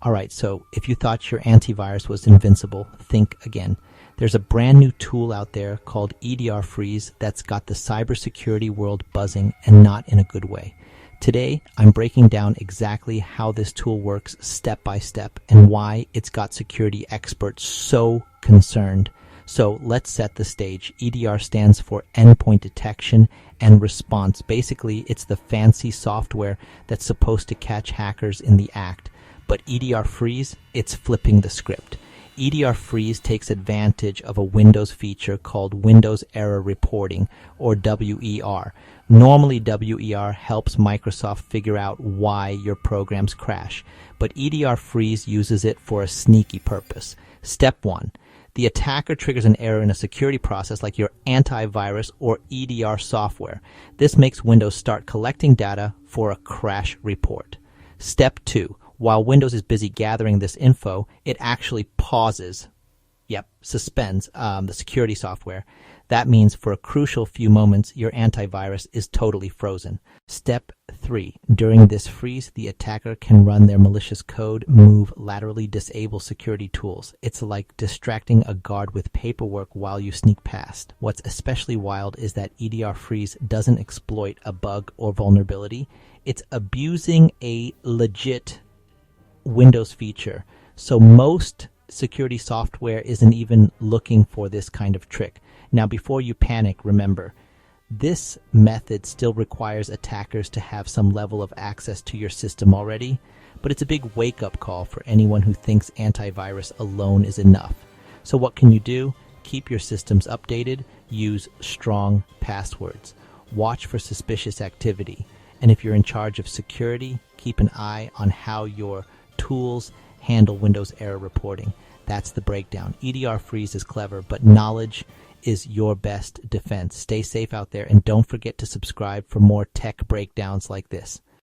All right, so if you thought your antivirus was invincible, think again. There's a brand new tool out there called EDR Freeze that's got the cybersecurity world buzzing, and not in a good way. Today, I'm breaking down exactly how this tool works step by step and why it's got security experts so concerned. So let's set the stage. EDR stands for Endpoint Detection and Response. Basically, it's the fancy software that's supposed to catch hackers in the act. But EDR Freeze, it's flipping the script. EDR Freeze takes advantage of a Windows feature called Windows Error Reporting, or WER. Normally, WER helps Microsoft figure out why your programs crash, but EDR Freeze uses it for a sneaky purpose. Step 1. The attacker triggers an error in a security process like your antivirus or EDR software. This makes Windows start collecting data for a crash report. Step 2. While Windows is busy gathering this info, it actually suspends the security software. That means for a crucial few moments, your antivirus is totally frozen. Step 3. During this freeze, the attacker can run their malicious code, move, laterally disable security tools. It's like distracting a guard with paperwork while you sneak past. What's especially wild is that EDR Freeze doesn't exploit a bug or vulnerability. It's abusing a legit Windows feature. So most security software isn't even looking for this kind of trick. Now, before you panic, remember, this method still requires attackers to have some level of access to your system already, but it's a big wake-up call for anyone who thinks antivirus alone is enough. So what can you do? Keep your systems updated, use strong passwords, watch for suspicious activity, and if you're in charge of security, keep an eye on how your tools handle Windows error reporting. That's the breakdown. EDR Freeze is clever, but knowledge is your best defense. Stay safe out there, and don't forget to subscribe for more tech breakdowns like this.